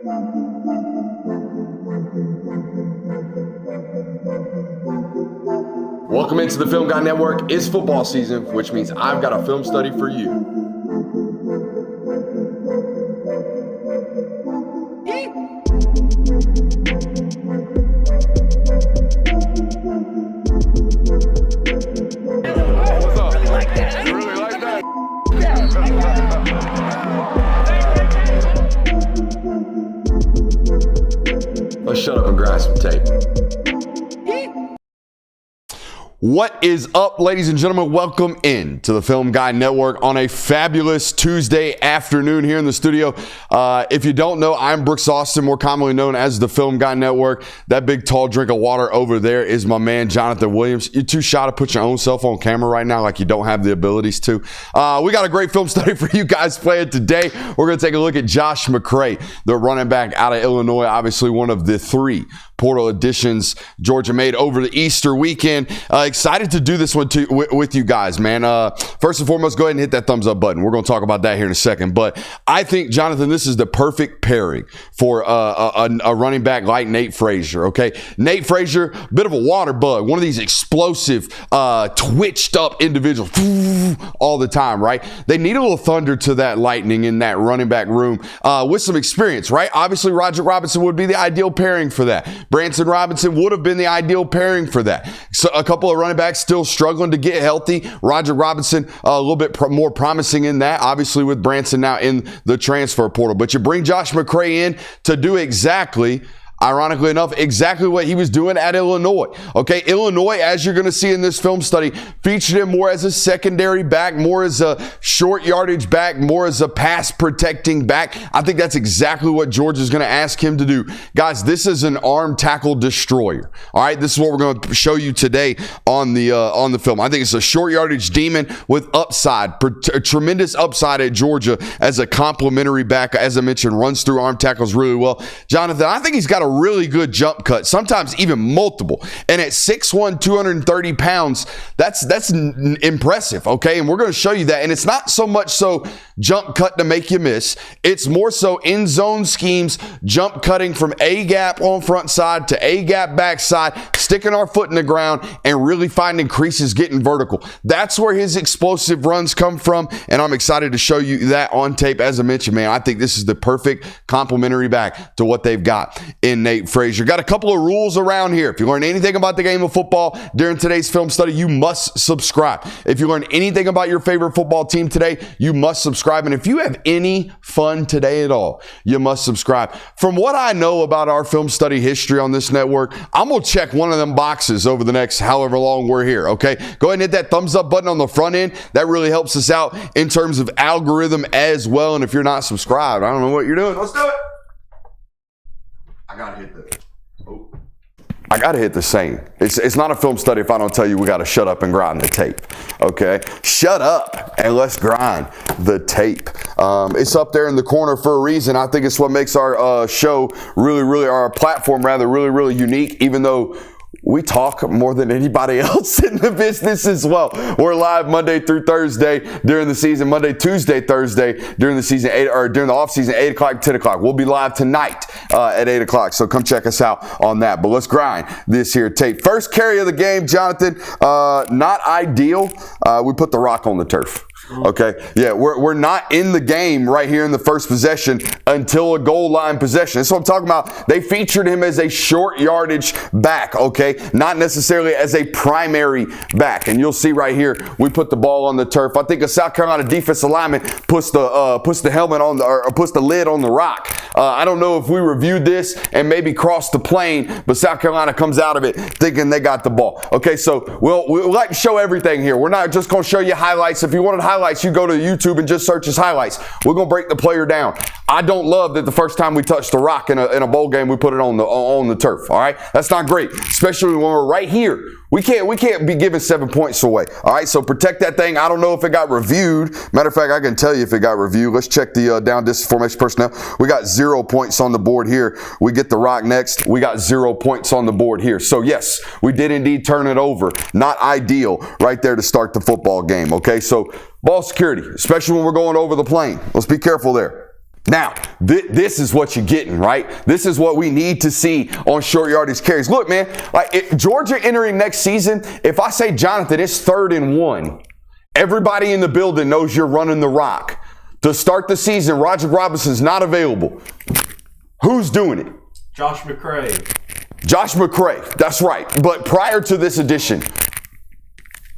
Welcome into the Film Guy Network. It's football season, which means I've got a film study for you. What's up? You really like that? Let's shut up and grab some tape. What is up, ladies and gentlemen? Welcome in to the Film Guy Network on a fabulous Tuesday afternoon here in the studio. If you don't know, I'm Brooks Austin, more commonly known as the Film Guy Network. That big, tall drink of water over there is my man, Jonathan Williams. You're too shy to put your own self on camera right now like you don't have the abilities to. We got a great film study for you guys playing today. We're going to take a look at Josh McCray, the running back out of Illinois, obviously one of the three portal additions Georgia made over the Easter weekend. Excited to do this one with you guys, man. First and foremost, go ahead and hit that thumbs up button. We're going to talk about that here in a second. But I think, Jonathan, this is the perfect pairing for a running back like Nate Frazier, okay? Nate Frazier, bit of a water bug, one of these explosive, twitched up individuals all the time, right? They need a little thunder to that lightning in that running back room with some experience, right? Obviously, Roger Robinson would be the ideal pairing for that. Branson Robinson would have been the ideal pairing for that. So a couple of running backs still struggling to get healthy. Roger Robinson a little bit more promising in that, obviously with Branson now in the transfer portal. But you bring Josh McCray in to do exactly, ironically enough, exactly what he was doing at Illinois. Okay, Illinois, as you're going to see in this film study, featured him more as a secondary back, more as a short yardage back, more as a pass protecting back. I think that's exactly what Georgia's going to ask him to do. Guys, this is an arm tackle destroyer. All right, this is what we're going to show you today on the film. I think it's a short yardage demon with upside, tremendous upside at Georgia as a complementary back. As I mentioned, runs through arm tackles really well. Jonathan, I think he's got a really good jump cut, sometimes even multiple. And at 6'1", 230 pounds, that's impressive, okay? And we're going to show you that. And it's not so much so jump cut to make you miss. It's more so in zone schemes, jump cutting from A gap on front side to A gap back side, sticking our foot in the ground and really finding creases, getting vertical. That's where his explosive runs come from. And I'm excited to show you that on tape. As I mentioned, man, I think this is the perfect complementary back to what they've got in Nate Frazier. Got a couple of rules around here. If you learn anything about the game of football during today's film study, you must subscribe. If you learn anything about your favorite football team today, you must subscribe. And if you have any fun today at all, you must subscribe. From what I know about our film study history on this network, I'm going to check one of them boxes over the next however long we're here, okay? Go ahead and hit that thumbs up button on the front end. That really helps us out in terms of algorithm as well. And if you're not subscribed, I don't know what you're doing. Let's do it. I gotta hit the same. It's not a film study if I don't tell you we gotta shut up and grind the tape. Okay? Shut up and let's grind the tape. It's up there in the corner for a reason. I think it's what makes our show our platform really unique, even though we talk more than anybody else in the business as well. We're live Monday through Thursday during the season, Monday, Tuesday, Thursday during the season, during the off season, 8 o'clock, 10 o'clock. We'll be live tonight at 8 o'clock. So come check us out on that. But let's grind this here tape. First carry of the game, Jonathan, not ideal. We put the rock on the turf. Okay, yeah, we're not in the game right here in the first possession until a goal line possession. That's what I'm talking about. They featured him as a short yardage back, okay, not necessarily as a primary back. And you'll see right here, we put the ball on the turf. I think a South Carolina defensive lineman puts the helmet on or puts the lid on the rock. I don't know if we reviewed this and maybe crossed the plane, but South Carolina comes out of it thinking they got the ball. Okay, so we like to show everything here. We're not just going to show you highlights. If you wanted highlights, you go to YouTube and just search his highlights. We're going to break the player down. I don't love that the first time we touched the rock in a bowl game, we put it on the turf. All right, that's not great, especially when we're right here. We can't be giving 7 points away. All right, so protect that thing. I don't know if it got reviewed. Matter of fact, I can tell you if it got reviewed. Let's check the down distance formation personnel. We got 0 points on the board here. We get the rock next. We got 0 points on the board here. So yes, we did indeed turn it over. Not ideal right there to start the football game. Okay, so ball security, especially when we're going over the plane. Let's be careful there. Now, this is what you're getting, right? This is what we need to see on short yardage carries. Look, man, like Georgia entering next season, if I say, Jonathan, it's 3rd and 1, everybody in the building knows you're running the rock. To start the season, Roger Robinson's not available. Who's doing it? Josh McCray. Josh McCray, that's right. But prior to this edition,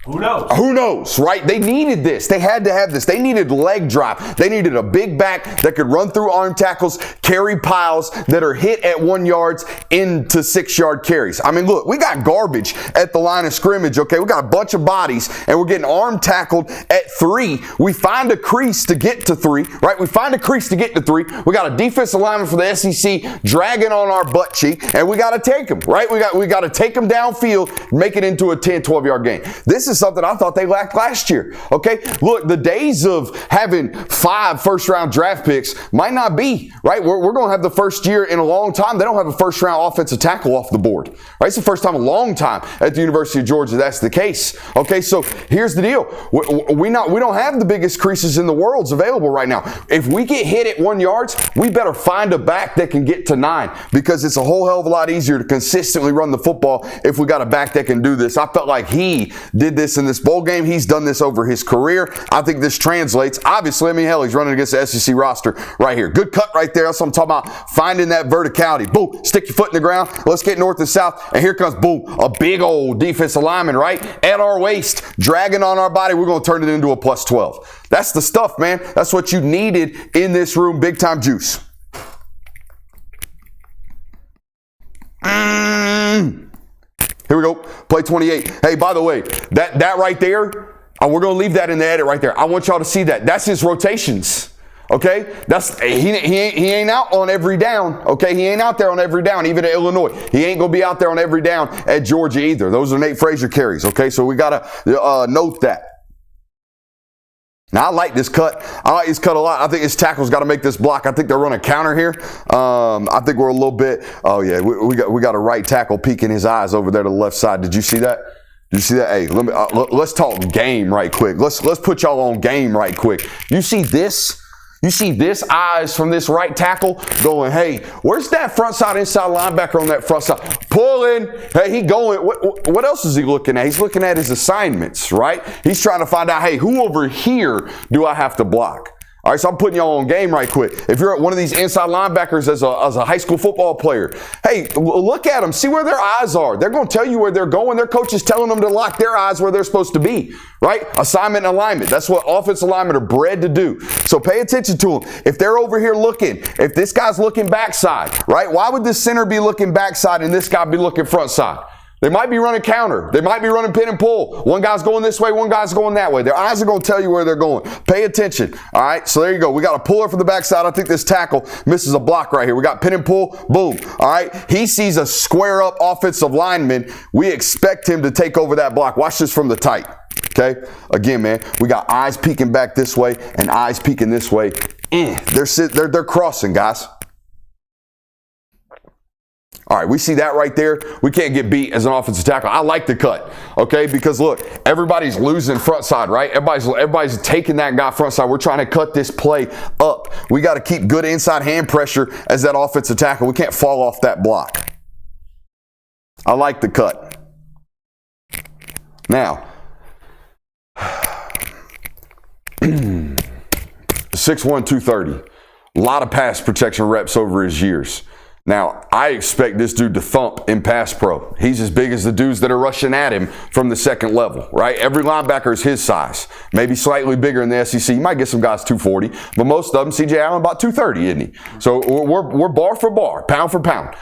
who knows? Who knows, right? They needed this. They had to have this. They needed leg drop. They needed a big back that could run through arm tackles, carry piles that are hit at 1 yard into 6-yard carries. I mean, look, we got garbage at the line of scrimmage, okay? We got a bunch of bodies, and we're getting arm tackled at 3. We find a crease to get to 3, right? We find a crease to get to 3. We got a defensive lineman for the SEC dragging on our butt cheek, and we got to take them, right? We got to take them downfield, make it into a 10, 12-yard game. This is something I thought they lacked last year. Okay, look, the days of having 5 first-round draft picks might not be, right? We're going to have the first year in a long time. They don't have a first-round offensive tackle off the board, right? It's the first time in a long time at the University of Georgia that's the case. Okay, so here's the deal. We don't have the biggest creases in the world available right now. If we get hit at 1 yard, we better find a back that can get to 9, because it's a whole hell of a lot easier to consistently run the football if we got a back that can do this. I felt like he did this in this bowl game. He's done this over his career. I think this translates. Obviously, I mean, hell, he's running against the SEC roster right here. Good cut right there. That's what I'm talking about. Finding that verticality. Boom. Stick your foot in the ground. Let's get north and south. And here comes, boom, a big old defensive lineman, right? At our waist, dragging on our body. We're going to turn it into a +12. That's the stuff, man. That's what you needed in this room. Big time juice. Here we go. Play 28. Hey, by the way, that right there, we're going to leave that in the edit right there. I want y'all to see that. That's his rotations. Okay? He ain't out on every down. Okay? He ain't out there on every down, even at Illinois. He ain't going to be out there on every down at Georgia either. Those are Nate Frazier carries. Okay? So we got to note that. Now, I like this cut. I like this cut a lot. I think his tackle's got to make this block. I think they're running a counter here. I think we're a little bit, oh, yeah, we got a right tackle peeking his eyes over there to the left side. Did you see that? Did you see that? Hey, let's talk game right quick. Let's put y'all on game right quick. You see this? You see this eyes from this right tackle going, hey, where's that front side inside linebacker on that front side? Pulling. Hey, he going. What else is he looking at? He's looking at his assignments, right? He's trying to find out, hey, who over here do I have to block? All right, so I'm putting y'all on game right quick. If you're one of these inside linebackers as a high school football player, hey, look at them. See where their eyes are. They're going to tell you where they're going. Their coach is telling them to lock their eyes where they're supposed to be, right? Assignment and alignment. That's what offensive linemen are bred to do. So pay attention to them. If they're over here looking, if this guy's looking backside, right? Why would this center be looking backside and this guy be looking front side? They might be running counter. They might be running pin and pull. One guy's going this way, one guy's going that way. Their eyes are going to tell you where they're going. Pay attention. All right, so there you go. We got a puller from the backside. I think this tackle misses a block right here. We got pin and pull. Boom. All right, he sees a square up offensive lineman. We expect him to take over that block. Watch this from the tight. Okay, again, man, we got eyes peeking back this way and eyes peeking this way. They're crossing, guys. All right, we see that right there. We can't get beat as an offensive tackle. I like the cut, okay? Because look, everybody's losing front side, right? Everybody's taking that guy front side. We're trying to cut this play up. We got to keep good inside hand pressure as that offensive tackle. We can't fall off that block. I like the cut. Now, 6'1", 230. A lot of pass protection reps over his years. Now, I expect this dude to thump in pass pro. He's as big as the dudes that are rushing at him from the second level, right? Every linebacker is his size, maybe slightly bigger in the SEC. You might get some guys 240, but most of them, C.J. Allen, about 230, isn't he? So we're bar for bar, pound for pound.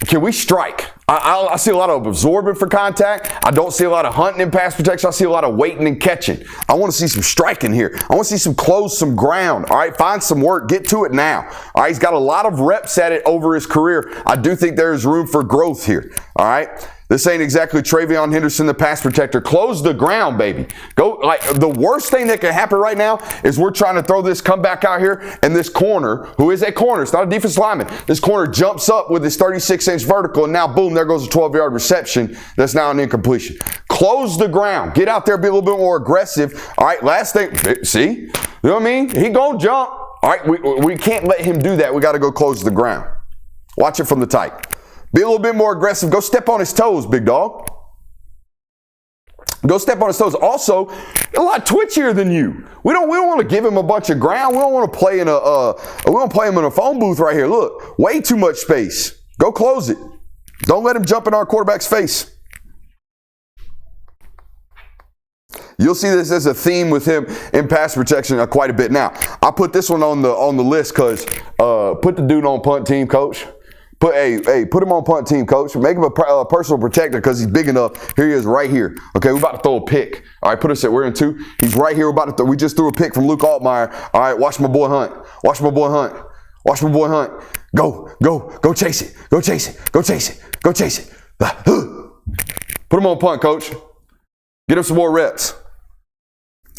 Can we strike? I see a lot of absorbing for contact. I don't see a lot of hunting and pass protection. I see a lot of waiting and catching. I want to see some striking here. I want to see some close, some ground. All right, find some work. Get to it now. All right, he's got a lot of reps at it over his career. I do think there's room for growth here. All right. This ain't exactly Travion Henderson, the pass protector. Close the ground, baby. Go. Like, the worst thing that can happen right now is we're trying to throw this comeback out here, and this corner, who is a corner, it's not a defensive lineman, this corner jumps up with his 36-inch vertical, and now, boom, there goes a 12-yard reception. That's now an incompletion. Close the ground. Get out there, be a little bit more aggressive. All right, last thing. See? You know what I mean? He gonna jump. All All right, we can't let him do that. We got to go close the ground. Watch it from the tight. Be a little bit more aggressive. Go step on his toes, big dog. Go step on his toes. Also, a lot twitchier than you. We don't want to give him a bunch of ground. We don't want to play in we don't play him in a phone booth right here. Look, way too much space. Go close it. Don't let him jump in our quarterback's face. You'll see this as a theme with him in pass protection quite a bit. Now, I put this one on the list because put the dude on punt team, coach. Put him on punt team, coach. Make him a personal protector because he's big enough. Here he is right here. Okay, we're about to throw a pick. All right, we're in 2. He's right here. We just threw a pick from Luke Altmaier. All right, watch my boy Hunt. Watch my boy Hunt. Watch my boy Hunt. Go chase it. Go chase it. Go chase it. Go chase it. Put him on punt, coach. Get him some more reps.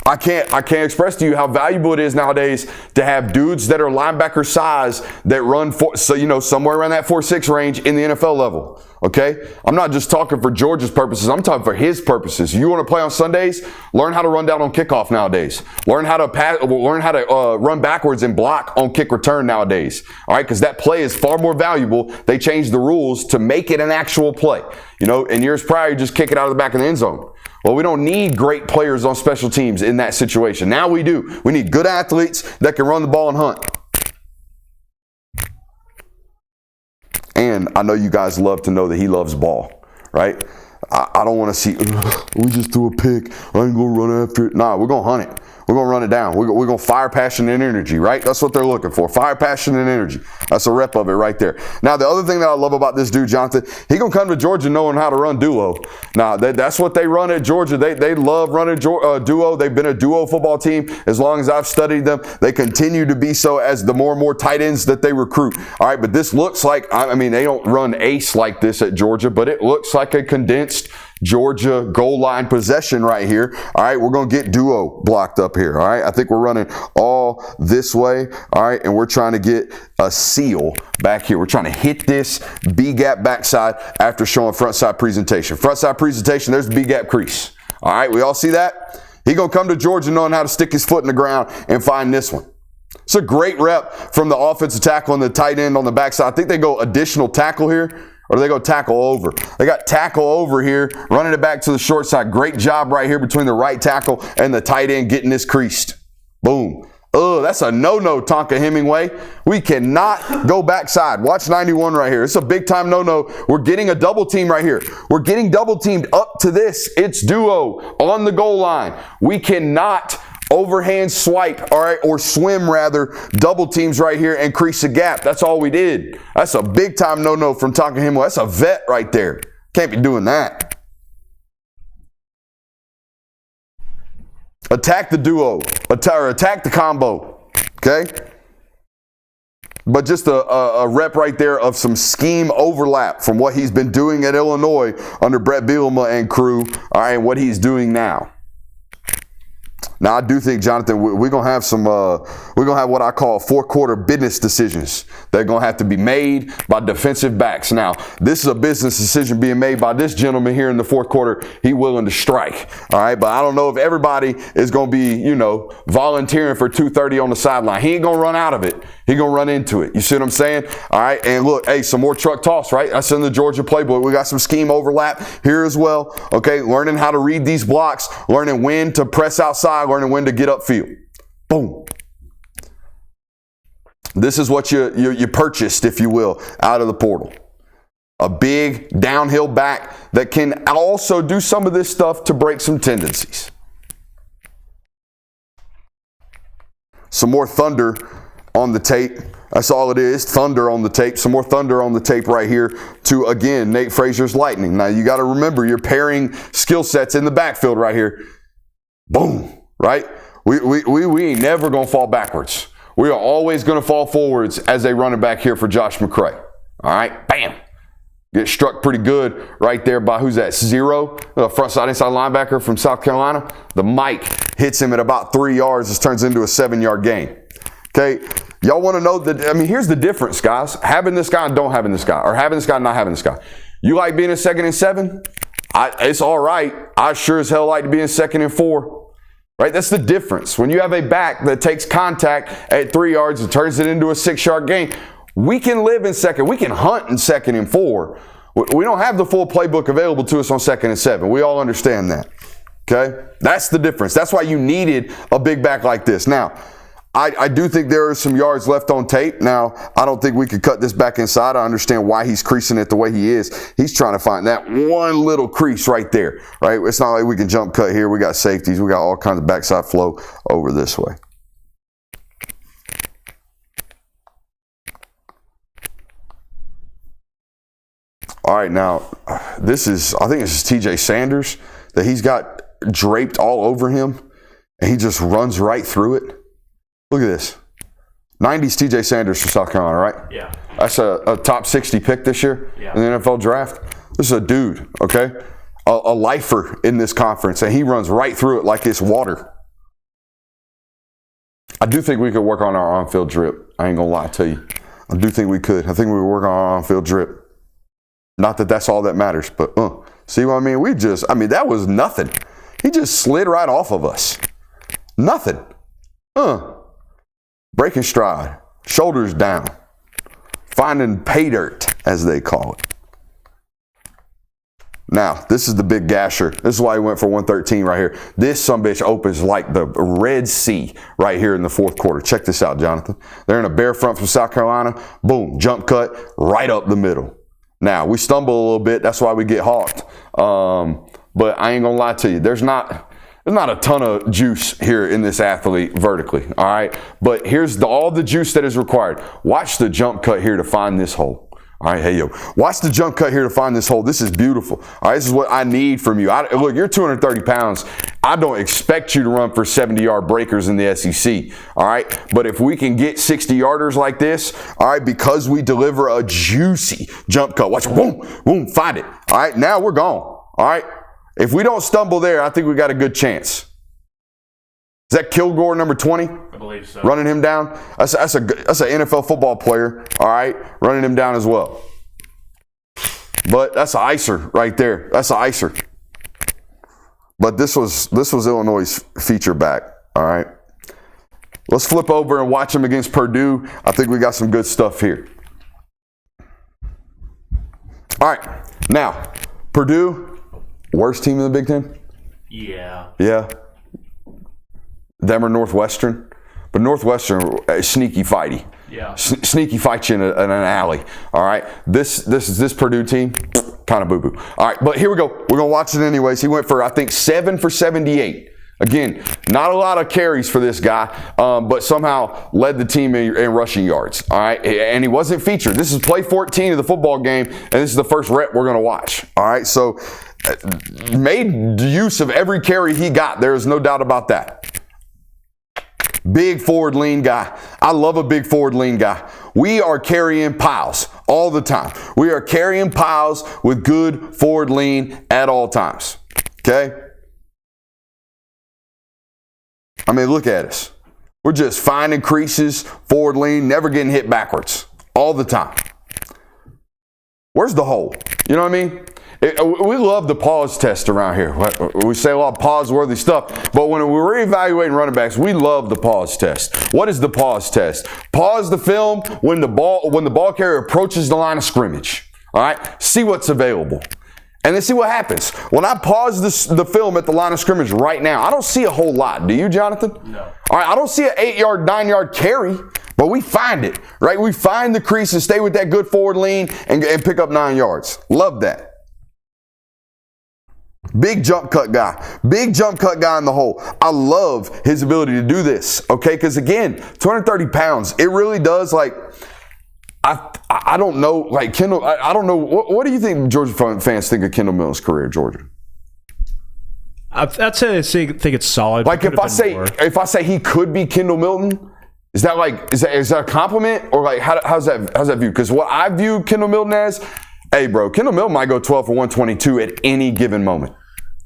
I can't express to you how valuable it is nowadays to have dudes that are linebacker size that run somewhere around that 4.6 range in the NFL level. Okay? I'm not just talking for Georgia's purposes. I'm talking for his purposes. You want to play on Sundays? Learn how to run down on kickoff nowadays. Learn how to run backwards and block on kick return nowadays. All right? Because that play is far more valuable. They changed the rules to make it an actual play. In years prior, you just kick it out of the back of the end zone. Well, we don't need great players on special teams in that situation. Now we do. We need good athletes that can run the ball and hunt. And I know you guys love to know that he loves ball, right? I don't want to see, we just threw a pick. I ain't going to run after it. Nah, we're going to hunt it. We're going to run it down. We're going to fire, passion, and energy, right? That's what they're looking for. Fire, passion, and energy. That's a rep of it right there. Now, the other thing that I love about this dude, Jonathan, he going to come to Georgia knowing how to run duo. Now, that's what they run at Georgia. They love running duo. They've been a duo football team as long as I've studied them. They continue to be so as the more and more tight ends that they recruit. All right, but this looks like, they don't run ace like this at Georgia, but it looks like a condensed Georgia goal line possession right here. All right, we're going to get duo blocked up here. All right, I think we're running all this way. All right, and we're trying to get a seal back here. We're trying to hit this B-gap backside after showing front side presentation. Front side presentation, there's the B-gap crease. All right, we all see that? He going to come to Georgia knowing how to stick his foot in the ground and find this one. It's a great rep from the offensive tackle and the tight end on the backside. I think they go additional tackle here. Or do they go tackle over? They got tackle over here, running it back to the short side. Great job right here between the right tackle and the tight end getting this creased. Boom. Oh, that's a no-no, Tonka Hemingway. We cannot go backside. Watch 91 right here. It's a big-time no-no. We're getting a double team right here. We're getting double teamed up to this. It's duo on the goal line. We cannot overhand swipe, all right, or swim rather, double teams right here and crease the gap. That's all we did. That's a big time no-no from Tonka Hemingway. That's a vet right there. Can't be doing that. Attack the duo, attack the combo, okay? But just a rep right there of some scheme overlap from what he's been doing at Illinois under Brett Bielema and crew, all right, and what he's doing now. Now, I do think, Jonathan, we're going to have we're going to have what I call fourth-quarter business decisions. They're going to have to be made by defensive backs. Now, this is a business decision being made by this gentleman here in the fourth quarter. He willing to strike, all right? But I don't know if everybody is going to be, volunteering for 2:30 on the sideline. He ain't going to run out of it. He going to run into it. You see what I'm saying? All right, and look, hey, some more truck toss, right? That's in the Georgia playbook. We got some scheme overlap here as well, okay? Learning how to read these blocks, learning when to press outside, learning when to get upfield. Boom. This is what you purchased, if you will, out of the portal. A big downhill back that can also do some of this stuff to break some tendencies. Some more thunder on the tape. That's all it is, thunder on the tape. Some more thunder on the tape right here to, again, Nate Frazier's Lightning. Now, you got to remember, you're pairing skill sets in the backfield right here. Boom, right? We ain't never going to fall backwards. We are always going to fall forwards as a running back here for Josh McCray. All right, bam. Get struck pretty good right there by, who's that, Zero, the front side inside linebacker from South Carolina. The mic hits him at about 3 yards. This turns into a 7-yard gain. Okay, y'all want to know that, here's the difference, guys. Having this guy and don't having this guy, or having this guy and not having this guy. You like being in 2nd and 7? It's all right. I sure as hell like to be in 2nd and 4. right? That's the difference. When you have a back that takes contact at 3 yards and turns it into a 6-yard gain, we can live in second. We can hunt in 2nd and 4. We don't have the full playbook available to us on 2nd and 7. We all understand that, okay? That's the difference. That's why you needed a big back like this. Now, I do think there are some yards left on tape. Now, I don't think we could cut this back inside. I understand why he's creasing it the way he is. He's trying to find that one little crease right there, right? It's not like we can jump cut here. We got safeties. We got all kinds of backside flow over this way. All right, now, I think this is TJ Sanders that he's got draped all over him, and he just runs right through it. Look at this. 90s TJ Sanders for South Carolina, right? Yeah. That's a top 60 pick this year in the NFL draft. This is a dude, okay? A lifer in this conference, and he runs right through it like it's water. I do think we could work on our on-field drip. I ain't going to lie to you. I do think we could. I think we would work on our on-field drip. Not that that's all that matters, but see what I mean? That was nothing. He just slid right off of us. Nothing. Breaking stride, shoulders down, finding pay dirt, as they call it. Now, this is the big gasher. This is why he went for 113 right here. This sumbitch opens like the Red Sea right here in the 4th quarter. Check this out, Jonathan. They're in a bare front from South Carolina. Boom, jump cut right up the middle. Now, we stumble a little bit. That's why we get hawked. But I ain't going to lie to you. There's not a ton of juice here in this athlete vertically, all right? But here's all the juice that is required. Watch the jump cut here to find this hole. All right, hey, yo. Watch the jump cut here to find this hole. This is beautiful. All right, this is what I need from you. Look, you're 230 pounds. I don't expect you to run for 70-yard breakers in the SEC, all right? But if we can get 60-yarders like this, all right, because we deliver a juicy jump cut. Watch, boom, boom, find it. All right, now we're gone, all right? If we don't stumble there, I think we got a good chance. Is that Kilgore, number 20? I believe so. Running him down? That's an NFL football player, all right? Running him down as well. But that's an icer right there. That's an icer. But this was Illinois' feature back, all right? Let's flip over and watch him against Purdue. I think we got some good stuff here. All right, now, Purdue, worst team in the Big Ten? Yeah. Yeah. Them or Northwestern? But Northwestern is sneaky fighty. Yeah. Sneaky fight you in an alley. All right. This Purdue team, kind of boo-boo. All right, but here we go. We're going to watch it anyways. He went for, I think, 7 for 78. Again, not a lot of carries for this guy, but somehow led the team in rushing yards. All right, and he wasn't featured. This is play 14 of the football game, and this is the first rep we're going to watch. All right, so made use of every carry he got. There is no doubt about that. Big forward lean guy. I love a big forward lean guy. We are carrying piles all the time. We are carrying piles with good forward lean at all times. Okay? I mean, look at us. We're just finding creases, forward lean, never getting hit backwards all the time. Where's the hole? You know what I mean? We love the pause test around here. We say a lot of pause-worthy stuff, but when we're evaluating running backs, we love the pause test. What is the pause test? Pause the film when the ball carrier approaches the line of scrimmage. All right? See what's available. And then see what happens. When I pause the film at the line of scrimmage right now, I don't see a whole lot. Do you, Jonathan? No. All right, I don't see an 8-yard, 9-yard carry, but we find it, right? We find the crease and stay with that good forward lean and pick up 9 yards. Love that. Big jump cut guy. Big jump cut guy in the hole. I love his ability to do this, okay? Because, again, 230 pounds, it really does, like, I don't know, like, Kendall, I don't know. What do you think Georgia fans think of Kendall Milton's career, Georgia? I'd say I think it's solid. Like, if I say he could be Kendall Milton, is that a compliment, or like how's that viewed? Because what I view Kendall Milton as, hey, bro, Kendall Milton might go 12 for 122 at any given moment.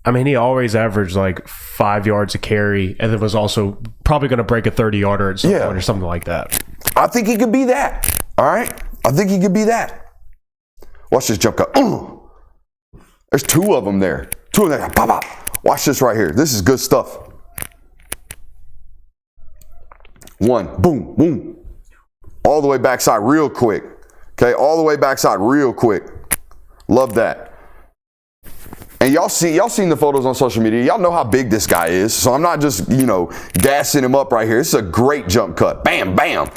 I mean, he always averaged like 5 yards a carry, and then was also probably going to break a 30-yarder at some point or something like that. I think he could be that. All right? I think he could be that. Watch this jump cut. There's 2 of them there. 2 of them. Pop, pop. Watch this right here. This is good stuff. 1, boom, boom. All the way backside real quick. Okay, all the way backside real quick. Love that. And y'all seen the photos on social media. Y'all know how big this guy is. So I'm not just, gassing him up right here. This is a great jump cut. Bam, bam.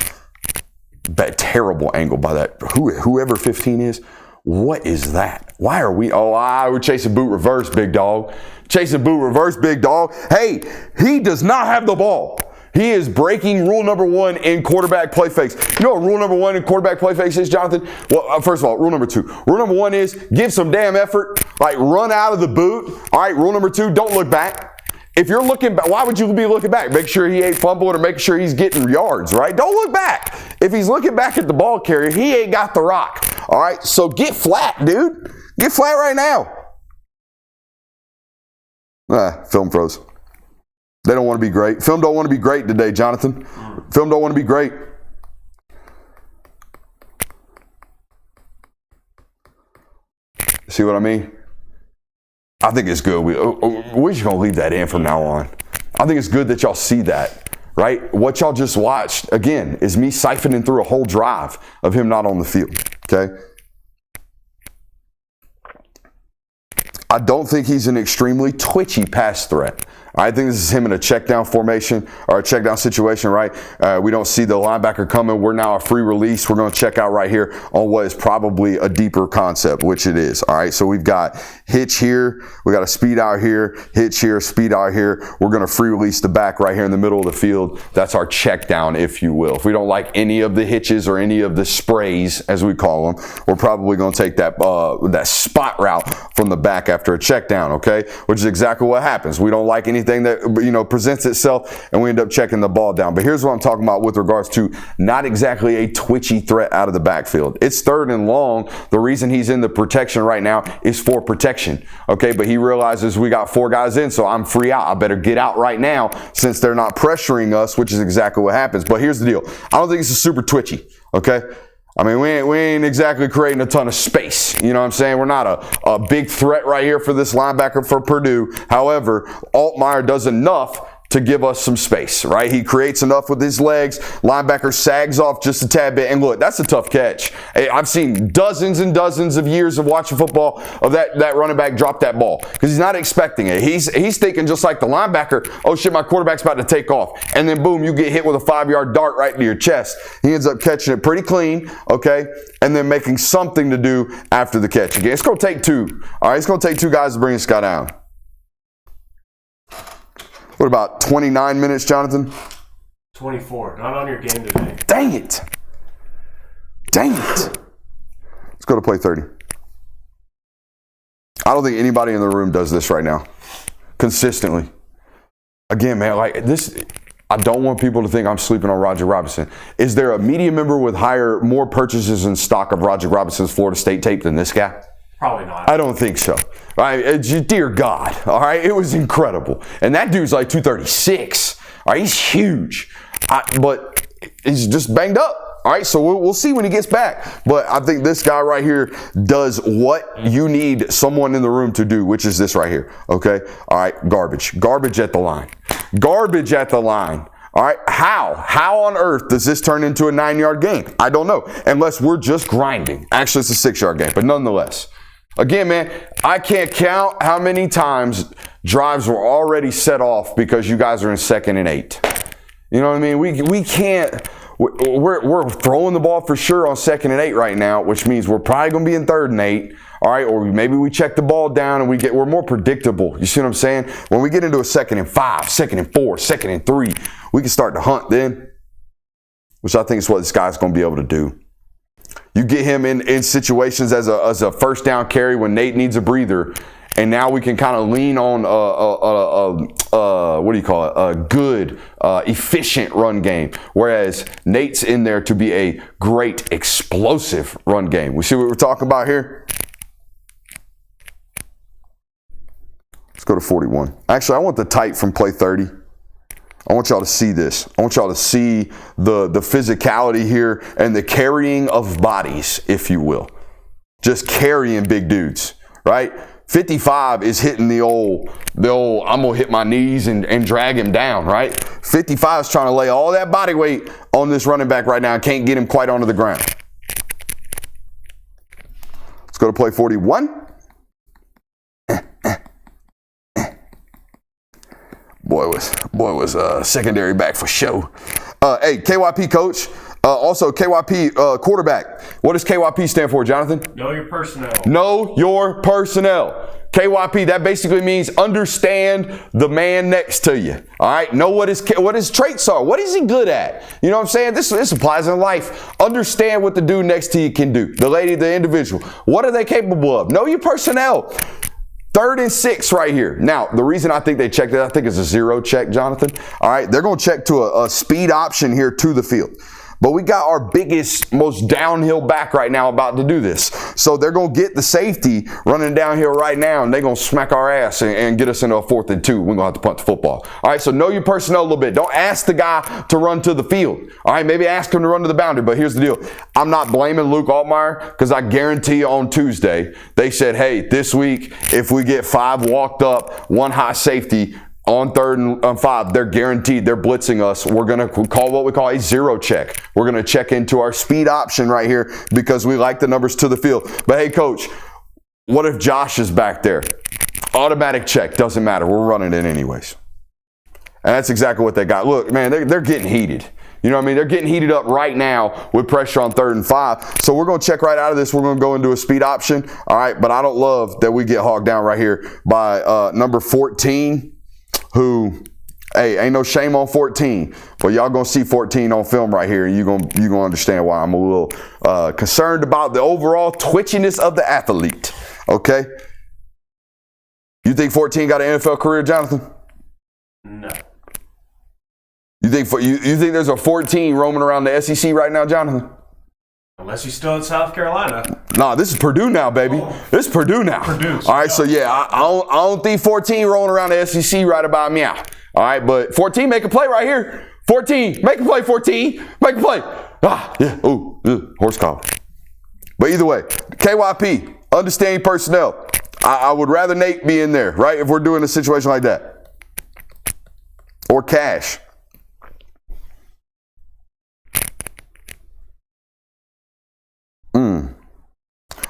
That terrible angle by that. Whoever 15 is. What is that? Why are we? We're chasing boot reverse, big dog. Chasing boot reverse, big dog. Hey, he does not have the ball. He is breaking rule number 1 in quarterback play fakes. You know what rule number 1 in quarterback play fakes is, Jonathan? Well, first of all, rule number 2. Rule number 1 is give some damn effort. Like, run out of the boot. All right, rule number 2, don't look back. If you're looking back, why would you be looking back? Make sure he ain't fumbling or make sure he's getting yards, right? Don't look back. If he's looking back at the ball carrier, he ain't got the rock. All right, so get flat, dude. Get flat right now. Film froze. They don't want to be great. Film don't want to be great today, Jonathan. Film don't want to be great. See what I mean? I think it's good. We're just going to leave that in from now on. I think it's good that y'all see that, right? What y'all just watched, again, is me siphoning through a whole drive of him not on the field, okay? I don't think he's an extremely twitchy pass threat. I think this is him in a check down formation or a check down situation, right? We don't see the linebacker coming. We're now a free release. We're going to check out right here on what is probably a deeper concept, which it is. All right. So we've got hitch here. We got a speed out here, hitch here, speed out here. We're going to free release the back right here in the middle of the field. That's our check down, if you will. If we don't like any of the hitches or any of the sprays, as we call them, we're probably going to take that spot route from the back after a check down. Okay. Which is exactly what happens. We don't like anything that presents itself and we end up checking the ball down. But here's what I'm talking about with regards to not exactly a twitchy threat out of the backfield. It's 3rd and long. The reason he's in the protection right now is for protection. Okay, but he realizes we got 4 guys in, so I'm free out. I better get out right now since they're not pressuring us, which is exactly what happens. But here's the deal. I don't think it's a super twitchy. Okay. I mean, we ain't exactly creating a ton of space. You know what I'm saying? We're not a big threat right here for this linebacker for Purdue. However, Altmaier does enough to give us some space, right? He creates enough with his legs. Linebacker sags off just a tad bit. And look, that's a tough catch. Hey, I've seen dozens and dozens of years of watching football of that running back drop that ball because he's not expecting it. He's thinking just like the linebacker, oh shit, my quarterback's about to take off. And then boom, you get hit with a 5-yard dart right into your chest. He ends up catching it pretty clean, okay? And then making something to do after the catch. Again, it's going to take 2. All right, it's going to take 2 guys to bring this guy down. What about 29 minutes, Jonathan? 24. Not on your game today. Dang it. Let's go to play 30. I don't think anybody in the room does this right now. Consistently. Again, man, like this, I don't want people to think I'm sleeping on Roger Robinson. Is there a media member with more purchases in stock of Roger Robinson's Florida State tape than this guy? Probably not. I don't think so. Right? Dear God. All right. It was incredible. And that dude's like 236. All right. He's huge. But he's just banged up. All right. So we'll see when he gets back. But I think this guy right here does what you need someone in the room to do, which is this right here. Okay. All right. Garbage at the line. Garbage at the line. All right, how on earth does this turn into a 9-yard game? I don't know, unless we're just grinding. Actually, it's a 6-yard game, but nonetheless. Again, man, I can't count how many times drives were already set off because you guys are in 2nd and 8. You know what I mean? We can't. We're throwing the ball for sure on 2nd and 8 right now, which means we're probably going to be in 3rd and 8. All right, or maybe we check the ball down and we're more predictable. You see what I'm saying? When we get into a 2nd and 5, 2nd and 4, 2nd and 3, we can start to hunt then, which I think is what this guy's going to be able to do. You get him in situations as a first down carry when Nate needs a breather, and now we can kind of lean on a good, efficient run game. Whereas Nate's in there to be a great, explosive run game. We see what we're talking about here? Let's go to 41. Actually, I want the tight from play 30. I want y'all to see this. I want y'all to see the physicality here and the carrying of bodies, if you will. Just carrying big dudes, right? 55 is hitting the old I'm going to hit my knees and drag him down, right? 55 is trying to lay all that body weight on this running back right now and can't get him quite onto the ground. Let's go to play 41. Boy was secondary back for show. Hey, KYP coach. Also, KYP quarterback. What does KYP stand for, Jonathan? Know your personnel. Know your personnel. KYP, that basically means understand the man next to you. All right? Know what his traits are. What is he good at? You know what I'm saying? This applies in life. Understand what the dude next to you can do. The lady, the individual. What are they capable of? Know your personnel. 3rd and 6 right here. Now, the reason I think they checked it, I think it's a 0 check, Jonathan. All right? They're going to check to a speed option here to the field. But we got our biggest, most downhill back right now about to do this. So they're going to get the safety running downhill right now, and they're going to smack our ass and get us into a 4th and 2. We're going to have to punt the football. All right, so know your personnel a little bit. Don't ask the guy to run to the field. All right, maybe ask him to run to the boundary. But here's the deal. I'm not blaming Luke Altmaier because I guarantee you on Tuesday, they said, hey, this week, if we get 5 walked up, 1 high safety, on 3rd and 5, they're guaranteed they're blitzing us. We're going to call what we call a 0 check. We're going to check into our speed option right here because we like the numbers to the field. But hey, coach, what if Josh is back there? Automatic check. Doesn't matter. We're running it anyways. And that's exactly what they got. Look, man, they're getting heated. You know what I mean? They're getting heated up right now with pressure on 3rd and 5. So we're going to check right out of this. We're going to go into a speed option. All right, but I don't love that we get hogged down right here by number 14. Who, hey, ain't no shame on 14, but y'all gonna see 14 on film right here, and you gonna understand why I'm a little concerned about the overall twitchiness of the athlete. Okay, you think 14 got an NFL career, Jonathan? No. You think there's a 14 roaming around the SEC right now, Jonathan? Unless he's still in South Carolina. Nah, this is Purdue now, baby. This is Purdue now. Purdue. All right, so yeah, I don't think 14 rolling around the SEC right about meow. All right, but 14 make a play right here. 14, make a play, 14. Make a play. Ah, yeah, ooh, horse collar. But either way, KYP, understanding personnel. I would rather Nate be in there, right, if we're doing a situation like that. Or Cash.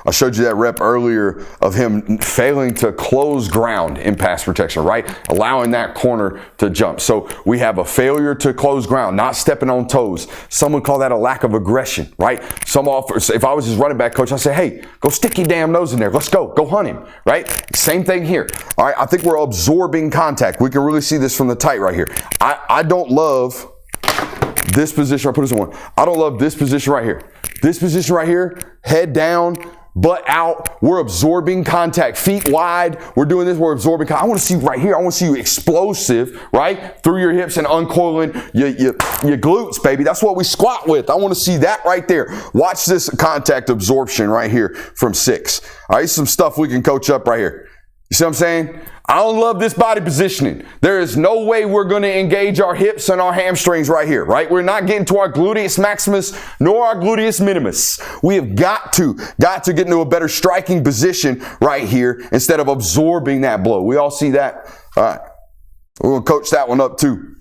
I showed you that rep earlier of him failing to close ground in pass protection, right? Allowing that corner to jump. So we have a failure to close ground, not stepping on toes. Some would call that a lack of aggression, right? Some offers, if I was his running back coach, I'd say, hey, go stick your damn nose in there. Let's go hunt him, right? Same thing here. All right, I think we're absorbing contact. We can really see this from the tight right here. I don't love this position. I'll put this on one. I don't love this position right here. This position right here, head down, butt out. We're absorbing contact, feet wide. We're doing this. We're absorbing contact. I want to see right here. I want to see you explosive, right? Through your hips and uncoiling your glutes, baby. That's what we squat with. I want to see that right there. Watch this contact absorption right here from 6. All right, some stuff we can coach up right here. You see what I'm saying? I don't love this body positioning. There is no way we're going to engage our hips and our hamstrings right here, right? We're not getting to our gluteus maximus nor our gluteus minimus. We have got to get into a better striking position right here instead of absorbing that blow. We all see that? All right. We're going to coach that one up too.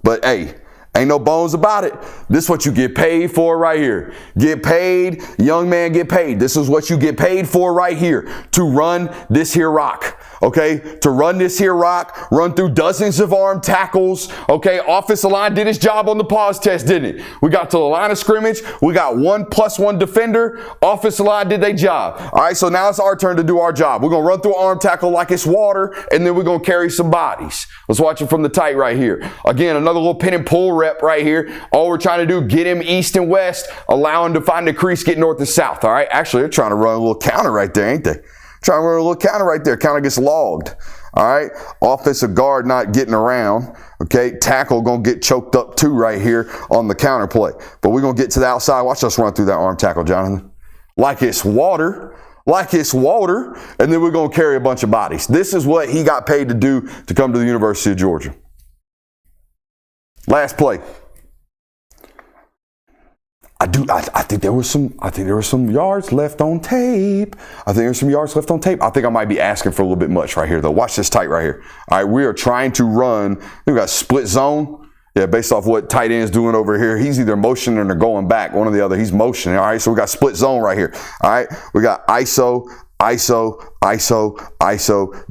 But hey, ain't no bones about it. This is what you get paid for right here. Get paid, young man, get paid. This is what you get paid for right here. To run this here rock. Okay, to run this here rock, run through dozens of arm tackles. Okay, offensive line did his job on the pause test, didn't it? We got to the line of scrimmage. We got 1+1 defender. Offensive line did their job. All right, so now it's our turn to do our job. We're going to run through arm tackle like it's water, and then we're going to carry some bodies. Let's watch it from the tight right here. Again, another little pin and pull rep right here. All we're trying to do, get him east and west, allow him to find the crease, get north and south. All right, actually, they're trying to run a little counter right there, ain't they? Trying to run a little counter right there. Counter gets logged. All right. Offensive guard not getting around. Okay. Tackle going to get choked up too right here on the counter play. But we're going to get to the outside. Watch us run through that arm tackle, Jonathan. Like it's water. Like it's water. And then we're going to carry a bunch of bodies. This is what he got paid to do to come to the University of Georgia. Last play. I I think there was some yards left on tape. I think I might be asking for a little bit much right here, though. Watch this tight right here. All right, we are trying to run. We got split zone. Yeah, based off what tight end's doing over here. He's either motioning or going back. One or the other. He's motioning. All right, so we got split zone right here. All right, we got ISO,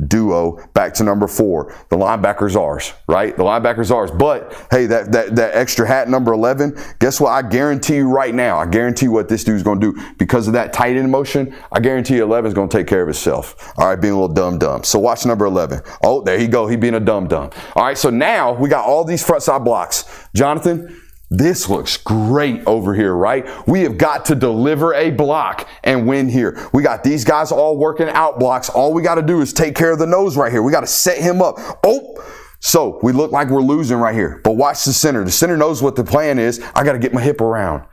duo, back to number 4. The linebacker's ours, right? The linebacker's ours. But, hey, that extra hat, number 11, guess what? I guarantee you right now, I guarantee you what this dude's going to do. Because of that tight end motion, I guarantee you 11 is going to take care of itself. All right, being a little dumb. So watch number 11. Oh, there he go. He being a dumb. All right, so now we got all these front side blocks. Jonathan, this looks great over here, right? We have got to deliver a block and win here. We got these guys all working out blocks. All we got to do is take care of the nose right here. We got to set him up. Oh, so we look like we're losing right here. But watch the center. The center knows what the plan is. I got to get my hip around.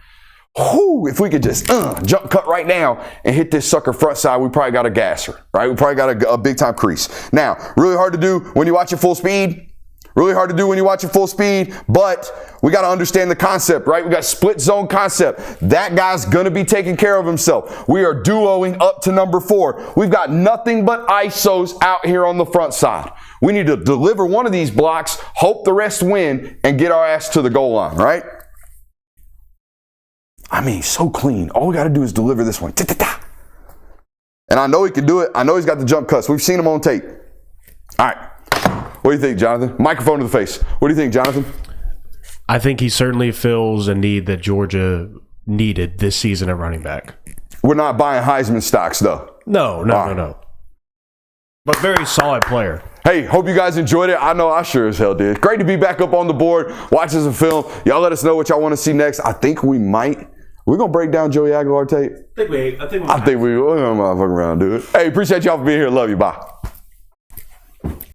Whew, if we could just jump cut right now and hit this sucker front side, we probably got a gasser, right? We probably got a big time crease. Now, really hard to do when you watch it full speed. Really hard to do when you watch it full speed, but we got to understand the concept, right? We got split zone concept. That guy's going to be taking care of himself. We are duoing up to number 4. We've got nothing but ISOs out here on the front side. We need to deliver one of these blocks, hope the rest win, and get our ass to the goal line, right? I mean, so clean. All we got to do is deliver this one. And I know he can do it. I know he's got the jump cuts. We've seen him on tape. All right. What do you think, Jonathan? Microphone to the face. What do you think, Jonathan? I think he certainly fills a need that Georgia needed this season at running back. We're not buying Heisman stocks, though. No. But very solid player. Hey, hope you guys enjoyed it. I know I sure as hell did. Great to be back up on the board, watching some film. Y'all let us know what y'all want to see next. I think we might. We're going to break down Joey Aguilar tape. I think we we're going to fuck around and do it. Hey, appreciate y'all for being here. Love you. Bye.